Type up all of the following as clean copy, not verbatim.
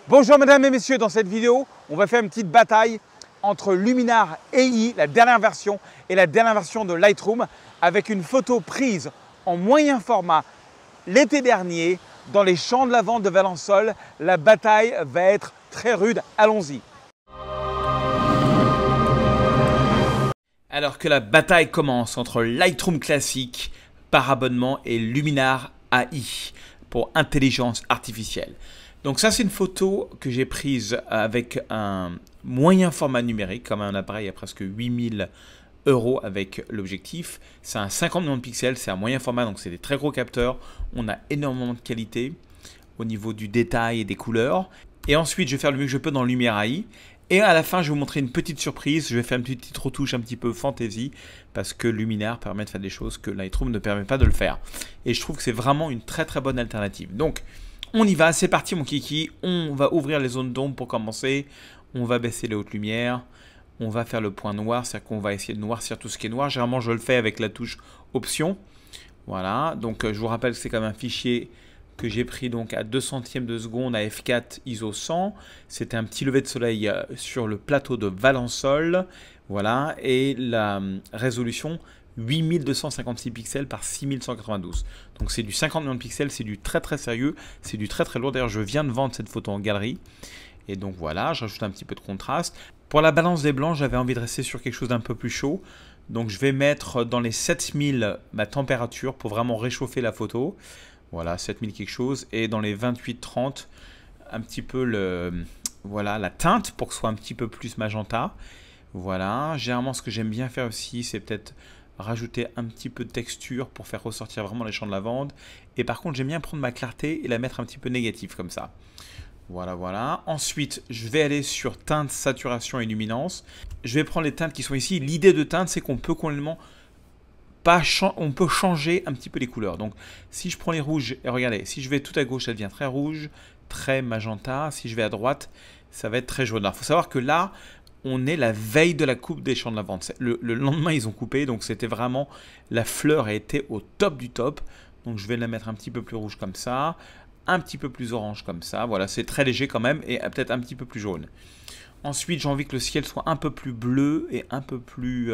Bonjour mesdames et messieurs, dans cette vidéo, on va faire une petite bataille entre Luminar AI, la dernière version, et la dernière version de Lightroom, avec une photo prise en moyen format l'été dernier dans les champs de lavande de Valensole. La bataille va être très rude, allons-y. Alors que la bataille commence entre Lightroom classique par abonnement et Luminar AI pour intelligence artificielle. Donc ça, c'est une photo que j'ai prise avec un moyen format numérique, comme un appareil à presque 8000 € avec l'objectif. C'est un 50 millions de pixels, c'est un moyen format, donc c'est des très gros capteurs. On a énormément de qualité au niveau du détail et des couleurs. Et ensuite, je vais faire le mieux que je peux dans Luminar AI. Et à la fin, je vais vous montrer une petite surprise. Je vais faire une petite retouche un petit peu fantasy parce que Luminar permet de faire des choses que Lightroom ne permet pas de le faire. Et je trouve que c'est vraiment une très très bonne alternative. Donc, on y va, c'est parti mon kiki. On va ouvrir les zones d'ombre pour commencer. On va baisser les hautes lumières. On va faire le point noir, c'est-à-dire qu'on va essayer de noircir tout ce qui est noir. Généralement, je le fais avec la touche option. Voilà, donc je vous rappelle que c'est comme un fichier que j'ai pris donc à 2 centièmes de seconde à f4 ISO 100. C'était un petit lever de soleil sur le plateau de Valensole. Voilà, et la résolution 8256 pixels par 6192. Donc c'est du 50 millions de pixels, c'est du très très sérieux, c'est du très très lourd. D'ailleurs, je viens de vendre cette photo en galerie. Et donc voilà, je rajoute un petit peu de contraste. Pour la balance des blancs, j'avais envie de rester sur quelque chose d'un peu plus chaud. Donc je vais mettre dans les 7000 ma température pour vraiment réchauffer la photo. Voilà, 7000 quelque chose. Et dans les 28-30, un petit peu voilà, la teinte pour que ce soit un petit peu plus magenta. Voilà, généralement ce que j'aime bien faire aussi, c'est peut-être rajouter un petit peu de texture pour faire ressortir vraiment les champs de lavande. Et par contre, j'aime bien prendre ma clarté et la mettre un petit peu négative comme ça. Voilà, voilà. Ensuite, je vais aller sur teinte, saturation et luminance. Je vais prendre les teintes qui sont ici. L'idée de teinte, c'est qu'on peut complètement on peut changer un petit peu les couleurs. Donc, si je prends les rouges, et regardez, si je vais tout à gauche, ça devient très rouge, très magenta. Si je vais à droite, ça va être très jaune. Alors, il faut savoir que là, on est la veille de la coupe des champs de lavande. Le lendemain, ils ont coupé, donc c'était vraiment, la fleur était au top du top. Donc, je vais la mettre un petit peu plus rouge comme ça, un petit peu plus orange comme ça. Voilà, c'est très léger quand même et peut-être un petit peu plus jaune. Ensuite, j'ai envie que le ciel soit un peu plus bleu et un peu plus...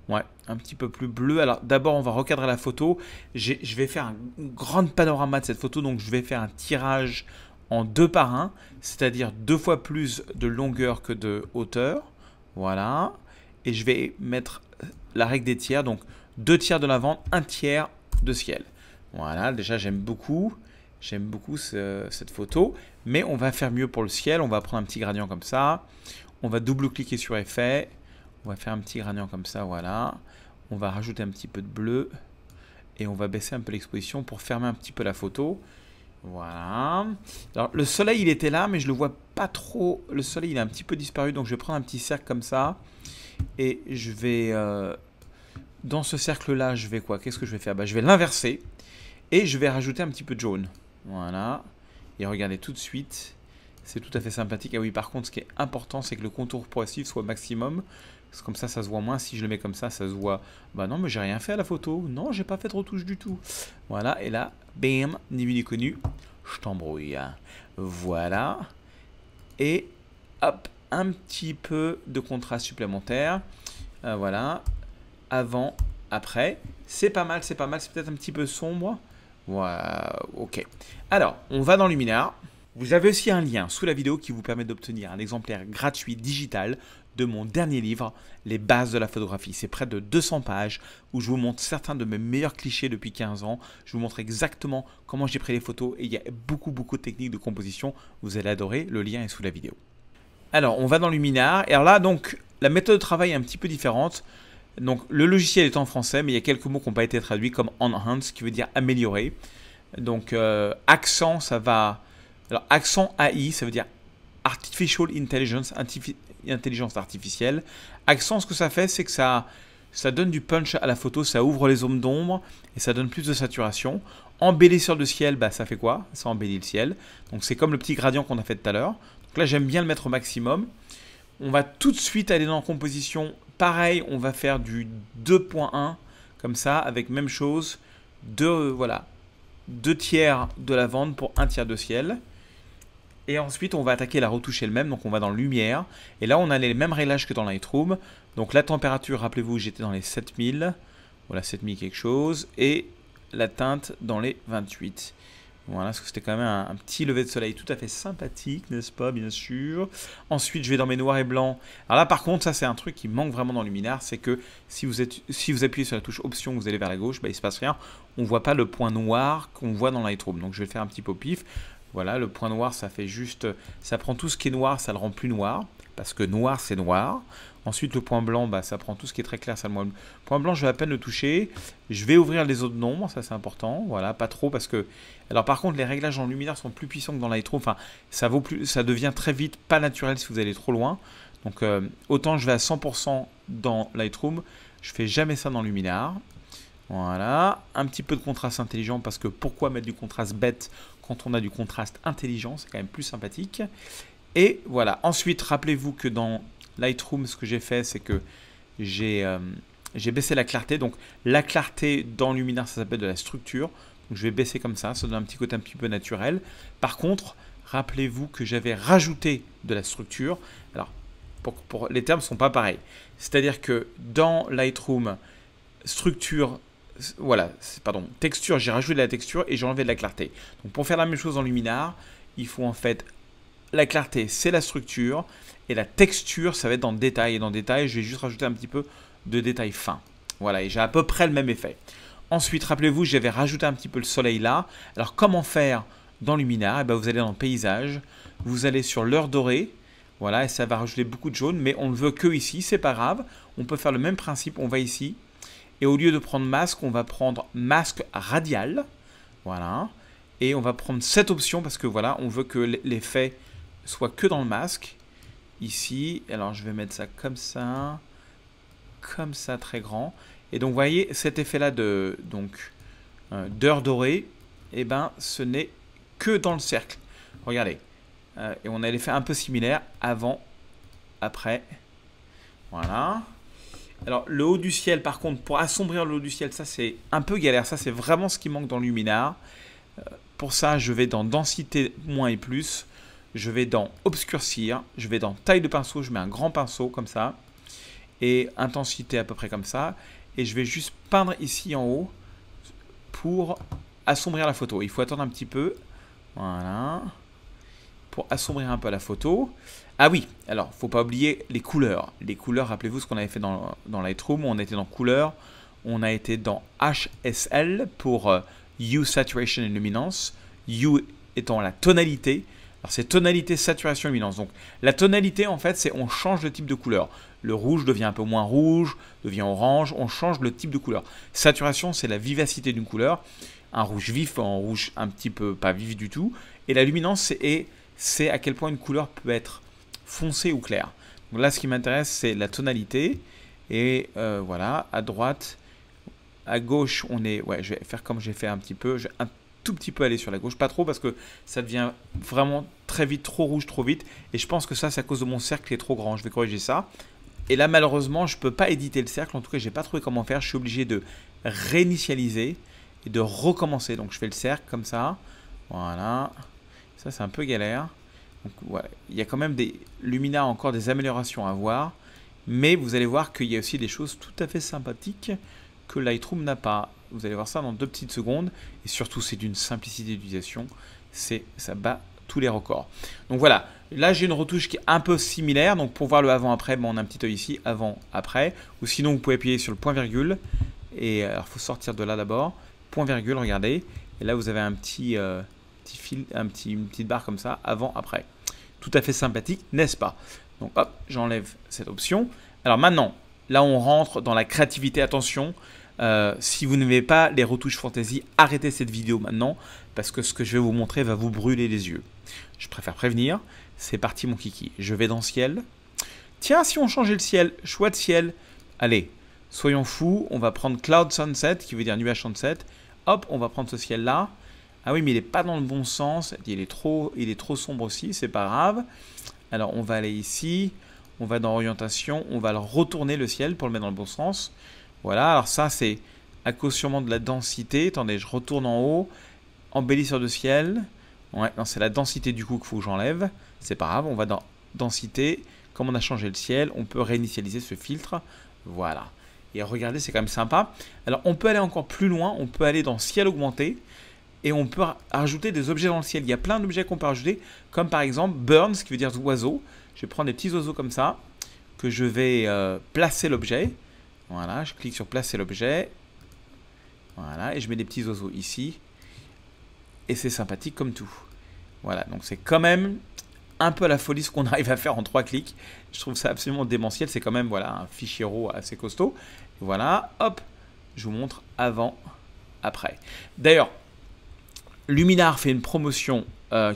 ouais, un petit peu plus bleu. Alors d'abord, on va recadrer la photo. Je vais faire un grand panorama de cette photo. Donc je vais faire un tirage en 2 par 1, c'est-à-dire 2 fois plus de longueur que de hauteur. Voilà. Et je vais mettre la règle des tiers. Donc 2 tiers de lavande, 1 tiers de ciel. Voilà, déjà j'aime beaucoup. J'aime beaucoup cette photo. Mais on va faire mieux pour le ciel. On va prendre un petit gradient comme ça. On va double-cliquer sur effet. On va faire un petit gradient comme ça, voilà. On va rajouter un petit peu de bleu. Et on va baisser un peu l'exposition pour fermer un petit peu la photo. Voilà. Alors, le soleil, il était là, mais je ne le vois pas trop. Le soleil, il a un petit peu disparu. Donc, je vais prendre un petit cercle comme ça. Et je vais... dans ce cercle-là, je vais quoi? Qu'est-ce que je vais faire? Je vais l'inverser. Et je vais rajouter un petit peu de jaune. Voilà. Et regardez tout de suite. C'est tout à fait sympathique. Ah oui, par contre, ce qui est important, c'est que le contour progressif soit maximum. Parce que comme ça se voit moins. Si je le mets comme ça se voit... Bah non, mais j'ai rien fait à la photo. Non, j'ai pas fait de retouche du tout. Voilà, et là, bam, ni vu ni connu. Je t'embrouille. Voilà. Et hop, un petit peu de contraste supplémentaire. Voilà. Avant, après. C'est pas mal, c'est pas mal. C'est peut-être un petit peu sombre. Voilà, ok. Alors, on va dans Luminar. Vous avez aussi un lien sous la vidéo qui vous permet d'obtenir un exemplaire gratuit digital de mon dernier livre, Les bases de la photographie. C'est près de 200 pages où je vous montre certains de mes meilleurs clichés depuis 15 ans. Je vous montre exactement comment j'ai pris les photos et il y a beaucoup de techniques de composition. Vous allez adorer, le lien est sous la vidéo. Alors, on va dans Luminar. Et alors là, donc, la méthode de travail est un petit peu différente. Donc, le logiciel est en français, mais il y a quelques mots qui n'ont pas été traduits comme enhance, qui veut dire améliorer. Donc, accent, ça va... Alors, accent AI, ça veut dire Artificial Intelligence, intelligence artificielle. Accent, ce que ça fait, c'est que ça donne du punch à la photo, ça ouvre les zones d'ombre et ça donne plus de saturation. Embellisseur de ciel, ça fait quoi? Ça embellit le ciel. Donc, c'est comme le petit gradient qu'on a fait tout à l'heure. Donc là, j'aime bien le mettre au maximum. On va tout de suite aller dans la composition. Pareil, on va faire du 2.1, comme ça, avec même chose. Voilà, 2 tiers de lavande pour 1 tiers de ciel. Et ensuite, on va attaquer la retouche elle-même. Donc, on va dans Lumière. Et là, on a les mêmes réglages que dans Lightroom. Donc, la température, rappelez-vous, j'étais dans les 7000. Voilà, 7000 quelque chose. Et la teinte dans les 28. Voilà, parce que c'était quand même un petit lever de soleil tout à fait sympathique, n'est-ce pas, bien sûr. Ensuite, je vais dans mes noirs et blancs. Alors là, par contre, ça, c'est un truc qui manque vraiment dans Luminar. C'est que si vous appuyez sur la touche Option, vous allez vers la gauche, bah, il ne se passe rien. On ne voit pas le point noir qu'on voit dans Lightroom. Donc, je vais le faire un petit peu au pif. Voilà, le point noir, ça fait juste... Ça prend tout ce qui est noir, ça le rend plus noir. Parce que noir, c'est noir. Ensuite, le point blanc, bah, ça prend tout ce qui est très clair. Ça le point blanc, je vais à peine le toucher. Je vais ouvrir les autres nombres, ça c'est important. Voilà, pas trop parce que... Alors par contre, les réglages en luminaire sont plus puissants que dans Lightroom. Enfin, ça devient très vite pas naturel si vous allez trop loin. Donc, autant je vais à 100% dans Lightroom, je fais jamais ça dans Luminar. Voilà, un petit peu de contraste intelligent parce que pourquoi mettre du contraste bête quand on a du contraste intelligent, c'est quand même plus sympathique. Et voilà, ensuite, rappelez-vous que dans Lightroom, ce que j'ai fait, c'est que j'ai baissé la clarté. Donc, la clarté dans Luminar, ça s'appelle de la structure. Donc, je vais baisser comme ça donne un petit côté un petit peu naturel. Par contre, rappelez-vous que j'avais rajouté de la structure. Alors, les termes ne sont pas pareils. C'est-à-dire que dans Lightroom, structure... Voilà, pardon, texture, j'ai rajouté de la texture et j'ai enlevé de la clarté. Donc pour faire la même chose en Luminar, il faut en fait, la clarté c'est la structure et la texture ça va être dans le détail. Et dans le détail, je vais juste rajouter un petit peu de détail fin. Voilà, et j'ai à peu près le même effet. Ensuite, rappelez-vous, j'avais rajouté un petit peu le soleil là. Alors comment faire dans Luminar? Eh bien, vous allez dans Paysage, vous allez sur l'heure dorée. Voilà, et ça va rajouter beaucoup de jaune, mais on ne veut que ici, c'est pas grave. On peut faire le même principe, on va ici. Et au lieu de prendre masque, on va prendre masque radial. Voilà. Et on va prendre cette option parce que voilà, on veut que l'effet soit que dans le masque. Ici. Alors, je vais mettre ça comme ça. Comme ça, très grand. Et donc, vous voyez, cet effet-là d'heure dorée, eh ben, ce n'est que dans le cercle. Regardez. Et on a l'effet un peu similaire avant, après. Voilà. Alors, le haut du ciel, par contre, pour assombrir le haut du ciel, ça, c'est un peu galère. Ça, c'est vraiment ce qui manque dans Luminar. Pour ça, je vais dans Densité, moins et plus. Je vais dans Obscurcir. Je vais dans Taille de pinceau. Je mets un grand pinceau, comme ça. Et Intensité, à peu près comme ça. Et je vais juste peindre ici en haut pour assombrir la photo. Il faut attendre un petit peu. Voilà. Pour assombrir un peu la photo. Ah oui, alors, il ne faut pas oublier les couleurs. Les couleurs, rappelez-vous ce qu'on avait fait dans Lightroom. On était dans couleurs. On a été dans HSL pour Hue, Saturation et Luminance. Hue étant la tonalité. Alors, c'est tonalité, saturation, luminance. Donc, la tonalité, en fait, c'est on change le type de couleur. Le rouge devient un peu moins rouge, devient orange. On change le type de couleur. Saturation, c'est la vivacité d'une couleur. Un rouge vif, un rouge un petit peu pas vif du tout. Et la luminance, c'est à quel point une couleur peut être foncé ou clair. Donc là, ce qui m'intéresse, c'est la tonalité. Et voilà, à droite, à gauche, on est... Ouais, je vais faire comme j'ai fait un petit peu. Je vais un tout petit peu aller sur la gauche. Pas trop parce que ça devient vraiment très vite, trop rouge, trop vite. Et je pense que ça, c'est à cause de mon cercle qui est trop grand. Je vais corriger ça. Et là, malheureusement, je ne peux pas éditer le cercle. En tout cas, je n'ai pas trouvé comment faire. Je suis obligé de réinitialiser et de recommencer. Donc, je fais le cercle comme ça. Voilà. Ça, c'est un peu galère. Donc, ouais, il y a quand même des Luminar, encore des améliorations à voir. Mais vous allez voir qu'il y a aussi des choses tout à fait sympathiques que Lightroom n'a pas. Vous allez voir ça dans 2 petites secondes. Et surtout, c'est d'une simplicité d'utilisation. Ça bat tous les records. Donc voilà, là j'ai une retouche qui est un peu similaire. Donc pour voir le avant-après, bon, on a un petit œil ici, avant-après. Ou sinon, vous pouvez appuyer sur le point-virgule. Et alors, il faut sortir de là d'abord. Point-virgule, regardez. Et là, vous avez un petit fil, une petite barre comme ça, avant-après. Tout à fait sympathique, n'est-ce pas? Donc hop, j'enlève cette option. Alors maintenant, là on rentre dans la créativité. Attention, si vous n'aimez pas les retouches fantasy, arrêtez cette vidéo maintenant parce que ce que je vais vous montrer va vous brûler les yeux. Je préfère prévenir. C'est parti mon kiki. Je vais dans ciel. Tiens, si on changeait le ciel, choix de ciel. Allez, soyons fous. On va prendre Cloud Sunset, qui veut dire nuage sunset. Hop, on va prendre ce ciel-là. Ah oui, mais il n'est pas dans le bon sens. Il est trop sombre aussi, c'est pas grave. Alors, on va aller ici. On va dans orientation. On va le retourner le ciel pour le mettre dans le bon sens. Voilà, alors ça, c'est à cause sûrement de la densité. Attendez, je retourne en haut. Embellisseur de ciel. Ouais, non, c'est la densité du coup qu'il faut que j'enlève. C'est pas grave, on va dans densité. Comme on a changé le ciel, on peut réinitialiser ce filtre. Voilà. Et regardez, c'est quand même sympa. Alors, on peut aller encore plus loin. On peut aller dans ciel augmenté. Et on peut rajouter des objets dans le ciel. Il y a plein d'objets qu'on peut rajouter. Comme par exemple birds, qui veut dire oiseaux. Je vais prendre des petits oiseaux comme ça. Que je vais placer l'objet. Voilà, je clique sur placer l'objet. Voilà, et je mets des petits oiseaux ici. Et c'est sympathique comme tout. Voilà, donc c'est quand même un peu la folie ce qu'on arrive à faire en 3 clics. Je trouve ça absolument démentiel. C'est quand même voilà, un fichier RAW assez costaud. Voilà, hop, je vous montre avant, après. D'ailleurs, Luminar fait une promotion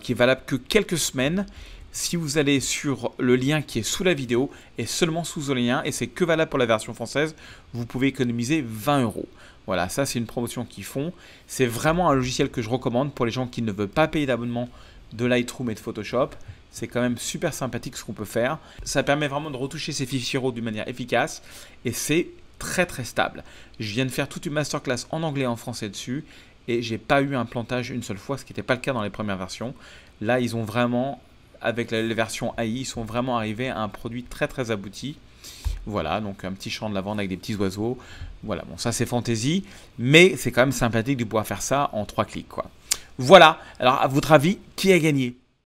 qui est valable que quelques semaines. Si vous allez sur le lien qui est sous la vidéo et seulement sous ce lien, et c'est que valable pour la version française, vous pouvez économiser 20 €. Voilà, ça c'est une promotion qu'ils font. C'est vraiment un logiciel que je recommande pour les gens qui ne veulent pas payer d'abonnement de Lightroom et de Photoshop. C'est quand même super sympathique ce qu'on peut faire. Ça permet vraiment de retoucher ces fichiers RAW d'une manière efficace et c'est très très stable. Je viens de faire toute une masterclass en anglais et en français dessus et j'ai pas eu un plantage une seule fois, ce qui n'était pas le cas dans les premières versions. Là, ils ont vraiment, avec les versions AI, ils sont vraiment arrivés à un produit très très abouti. Voilà, donc un petit champ de lavande avec des petits oiseaux. Voilà, bon ça c'est fantaisie, mais c'est quand même sympathique de pouvoir faire ça en 3 clics, quoi. Voilà, alors à votre avis, qui a gagné ?